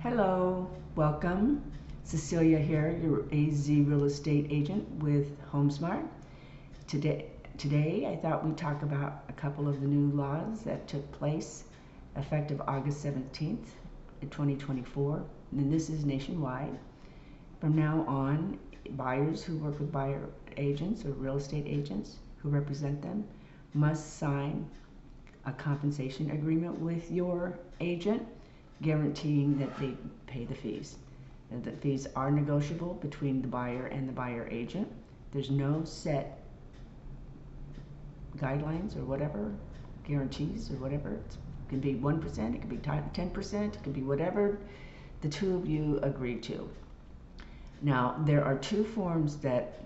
Hello, welcome. Cecilia here, your AZ real estate agent with HomeSmart. Today I thought we'd talk about a couple of the new laws that took place effective August 17th, 2024. And this is nationwide. From now on, buyers who work with buyer agents or real estate agents who represent them must sign a compensation agreement with your agent guaranteeing that they pay the fees. And the fees are negotiable between the buyer and the buyer agent. There's no set guidelines or whatever, guarantees or whatever. It can be 1%, it can be 10%, it can be whatever the two of you agree to. Now, there are two forms that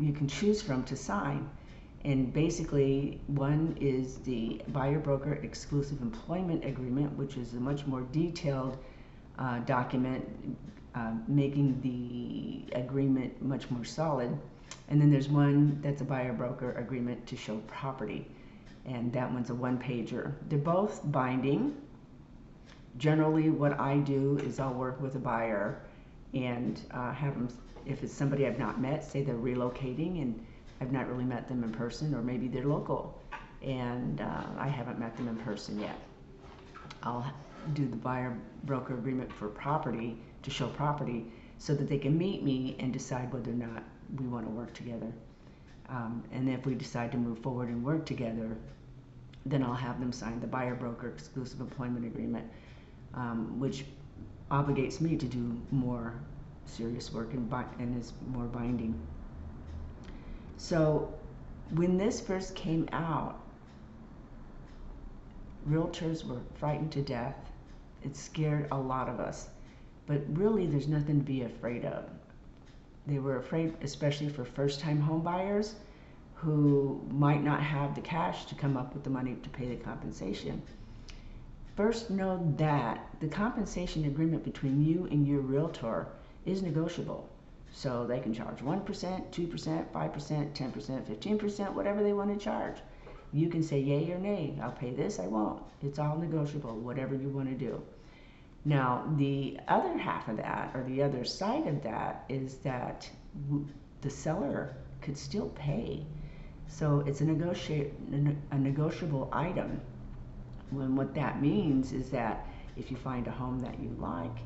you can choose from to sign. And basically, one is the buyer-broker exclusive employment agreement, which is a much more detailed document, making the agreement much more solid. And then there's one that's a buyer-broker agreement to show property, and that one's a one-pager. They're both binding. Generally, what I do is I'll work with a buyer and have them, if it's somebody I've not met, say they're relocating and I've not really met them in person, or maybe they're local and I haven't met them in person yet. I'll do the buyer-broker agreement for property, to show property, so that they can meet me and decide whether or not we want to work together. And if we decide to move forward and work together, then I'll have them sign the buyer-broker exclusive employment agreement, which obligates me to do more serious work and is more binding. So when this first came out, realtors were frightened to death. It scared a lot of us, but really there's nothing to be afraid of. They were afraid, especially for first-time home buyers who might not have the cash to come up with the money to pay the compensation. First, know that the compensation agreement between you and your realtor is negotiable. So they can charge 1%, 2%, 5%, 10%, 15%, whatever they want to charge. You can say yay or nay. I'll pay this, I won't. It's all negotiable, whatever you want to do. Now, the other half of that, or the other side of that, is that the seller could still pay. So it's a negotiable item. When what that means is that if you find a home that you like,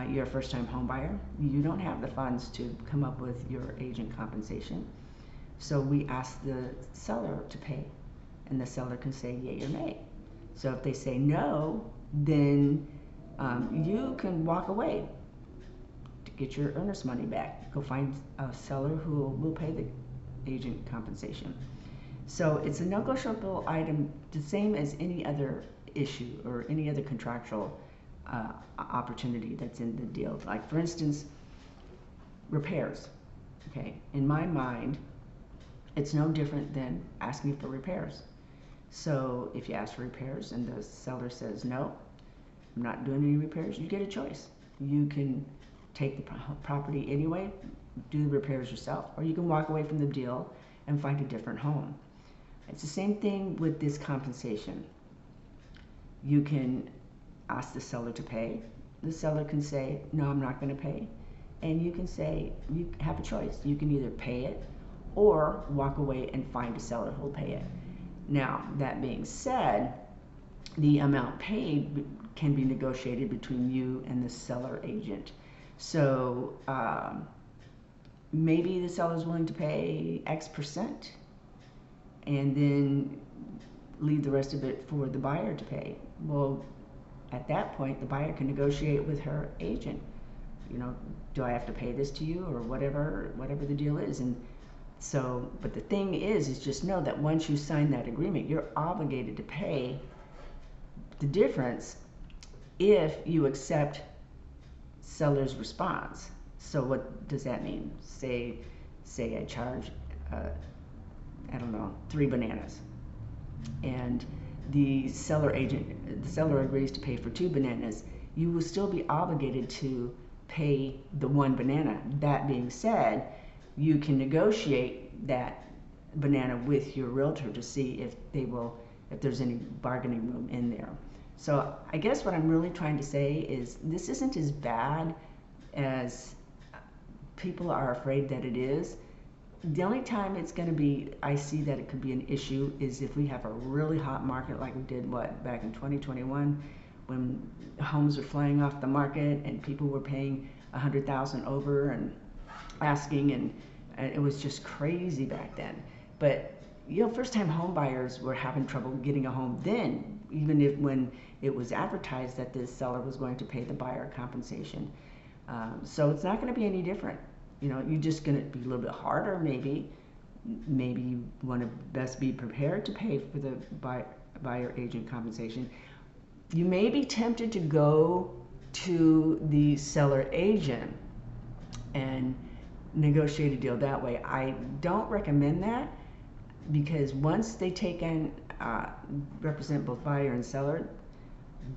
you're a first-time home buyer, you don't have the funds to come up with your agent compensation. So we ask the seller to pay, and the seller can say yay or nay. So if they say no, then you can walk away to get your earnest money back. Go find a seller who will pay the agent compensation. So it's a negotiable item, the same as any other issue or any other contractual opportunity that's in the deal. Like, for instance, repairs. Okay, in my mind, it's no different than asking for repairs. So if you ask for repairs and the seller says no, I'm not doing any repairs, you get a choice. You can take the property anyway, do the repairs yourself, or you can walk away from the deal and find a different home. It's the same thing with this compensation. You can ask the seller to pay. The seller can say, no, I'm not going to pay. And you can say, you have a choice. You can either pay it or walk away and find a seller who will pay it. Now, that being said, the amount paid can be negotiated between you and the seller agent. So maybe the seller is willing to pay X% and then leave the rest of it for the buyer to pay. Well, at that point, the buyer can negotiate with her agent. You know, do I have to pay this to you, or whatever the deal is. And so, but the thing is just know that once you sign that agreement, you're obligated to pay the difference if you accept seller's response. So what does that mean? Say I charge, I don't know, 3 bananas, and the seller agrees to pay for 2 bananas. You will still be obligated to pay the 1 banana. That being said, you can negotiate that banana with your realtor to see if there's any bargaining room in there. So I guess what I'm really trying to say is this isn't as bad as people are afraid that it is. The only time it's going to be, I see that it could be an issue, is if we have a really hot market like we did, back in 2021, when homes were flying off the market and people were paying 100,000 over and asking, and it was just crazy back then. But first-time home buyers were having trouble getting a home then, even if when it was advertised that the seller was going to pay the buyer compensation. So it's not going to be any different. You're just going to be a little bit harder, maybe. Maybe you want to best be prepared to pay for the buyer agent compensation. You may be tempted to go to the seller agent and negotiate a deal that way. I don't recommend that, because once they take and represent both buyer and seller,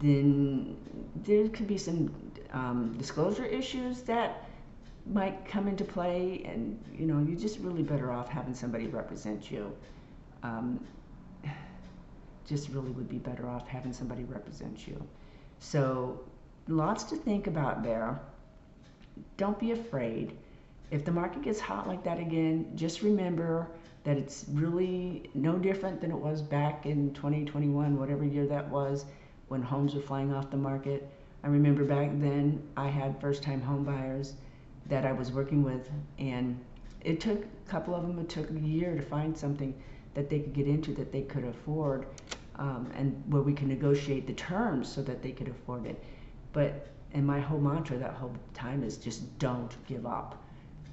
then there could be some disclosure issues that might come into play, and you're just really better off having somebody represent you. Just really would be better off having somebody represent you. So lots to think about there. Don't be afraid. If the market gets hot like that again, just remember that it's really no different than it was back in 2021, whatever year that was, when homes were flying off the market. I remember back then I had first-time home buyers that I was working with, and it took a couple of them, it took a year to find something that they could get into that they could afford, and where we can negotiate the terms so that they could afford it. And my whole mantra that whole time is just don't give up.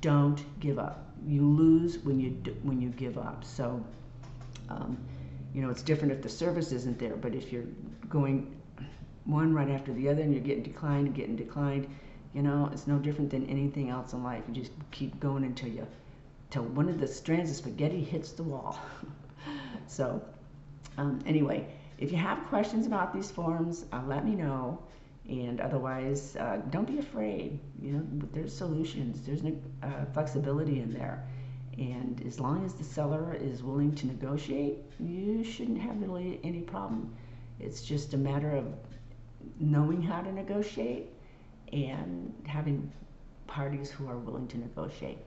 Don't give up. You lose when you give up. So, it's different if the service isn't there, but if you're going one right after the other and you're getting declined, it's no different than anything else in life. You just keep going until one of the strands of spaghetti hits the wall. So, anyway, if you have questions about these forms, let me know. And otherwise, don't be afraid. There's solutions. There's flexibility in there. And as long as the seller is willing to negotiate, you shouldn't have really any problem. It's just a matter of knowing how to negotiate and having parties who are willing to negotiate.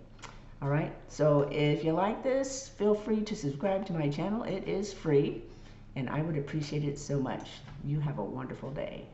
All right, so if you like this, feel free to subscribe to my channel. It is free, and I would appreciate it so much. You have a wonderful day.